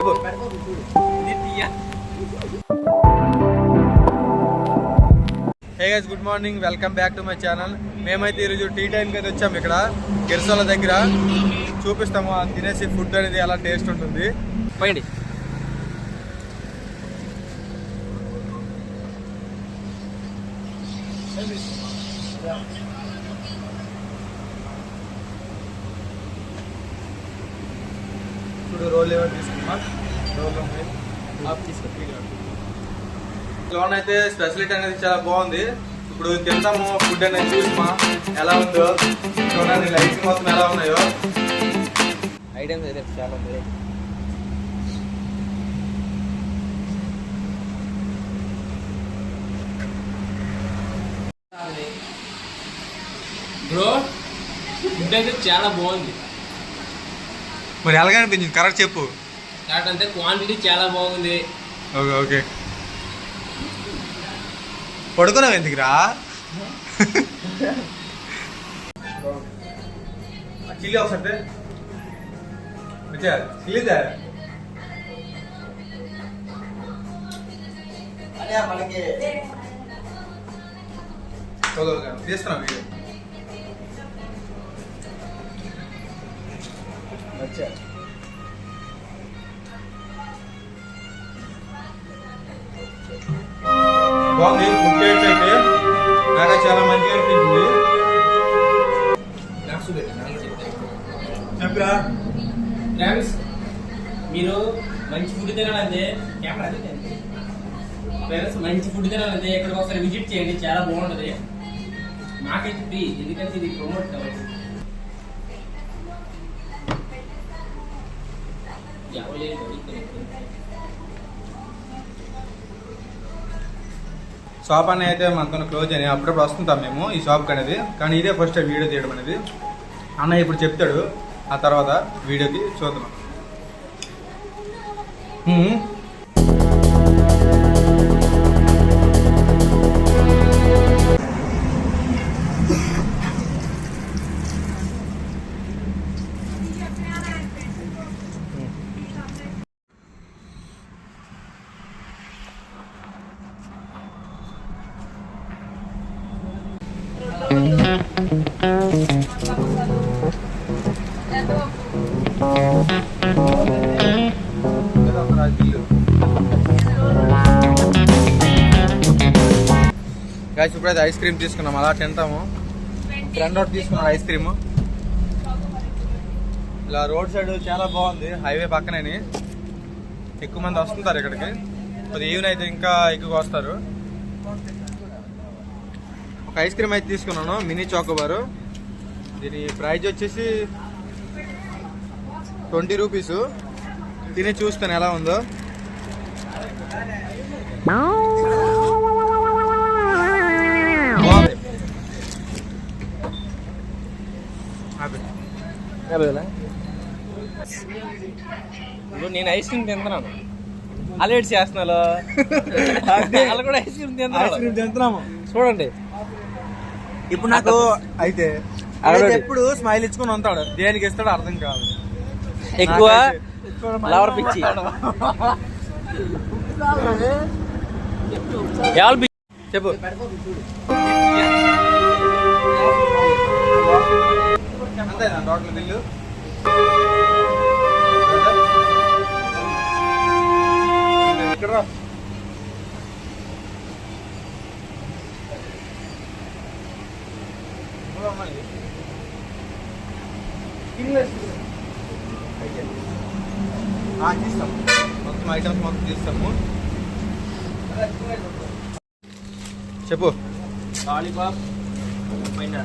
Hey guys, good morning, welcome back to my channel. మేమైతే ఈరోజు tea టైంకి అయితే వచ్చాము. ఇక్కడ కిరసోల దగ్గర చూపిస్తాము తినేసి ఫుడ్ అనేది ఎలా టేస్ట్ ఉంటుంది. పోయండి. ఇప్పుడు రోల్ ఏమైనా తీసుకున్నా లోన్ అయితే స్పెషలిటీ అనేది చాలా బాగుంది. ఇప్పుడు తింటాము ఫుడ్ అనేది చూసిమా ఎలా ఉందో చూడండి. లైట్స్ మొత్తం ఎలా ఉన్నాయో ఐటమ్స్ అయితే చాలా ఉంది. బ్రో ఫుడ్ అయితే చాలా బాగుంది. మరి ఎలాగ అనిపించింది? కరెక్ట్ చెప్పు. కరెక్ట్ అంటే క్వాంటిటీ చాలా బాగుంది. Okay okay. పడుకున్నావు ఎందుకురా? చిల్లి ఒకసారి చిల్లిదా తీస్తున్నా వీడియో. బాగుంది. ఫుడ్ టేస్ట్ అయితే నాకు చాలా మంచిగా అనిపించింది. చెప్పరా ఫ్రెండ్స్, మీరు మంచి ఫుడ్ తినాలంటే ఫ్రెండ్స్ మంచి ఫుడ్ తినాలంటే ఎక్కడికి ఒకసారి విజిట్ చేయండి, చాలా బాగుంటుంది. నాకైతే ఫ్రీ, ఎందుకంటే ఇది ప్రమోట్ కాబట్టి. షాప్ అనేది అయితే మనతో క్లోజ్ అని అప్పుడప్పుడు వస్తుంటాం మేము ఈ షాప్కి అనేది. కానీ ఇదే ఫస్ట్ టైం వీడియో తీయడం అనేది. అన్న ఇప్పుడు చెప్తాడు, ఆ తర్వాత వీడియోకి చూద్దాం. గాయస్, ఇప్పుడైతే ఐస్ క్రీమ్ తీసుకున్నాం, అలా తింటాము. ఫ్రెండ్ ఒకటి తీసుకున్నాడు ఐస్ క్రీమ్. ఇలా రోడ్ సైడ్ చాలా బాగుంది, హైవే పక్కనే. ఎక్కువ మంది వస్తుంటారు ఇక్కడికి. కొద్ది ఈవెన్ అయితే ఇంకా ఎక్కువగా వస్తారు. ఒక ఐస్ క్రీమ్ అయితే తీసుకున్నాను, మినీ చాకోబారు. దీని ప్రైజ్ వచ్చేసి 20 రూపీస్. తిని చూస్తాను ఎలా ఉందో. నేను ఐస్ క్రీమ్ తింటున్నాను, అలర్ట్ చేస్తున్నాను. వాళ్ళు కూడా ఐస్ క్రీమ్ తింటున్నాము చూడండి. ఇప్పుడు నాకు అయితే ఎప్పుడు స్మైల్ ఇచ్చుకొని ఉంటాడు, దేనికి ఇస్తాడో అర్థం కాదు. ఎక్కువ లవర్ పిచ్చి. చెప్పు. అంతేనా టోటల్ బిల్లు? ఇక్కడ తీస్తాము, మొత్తం ఐటమ్స్ మొత్తం తీస్తాము. చెప్పు. లాలీపాప్ పైన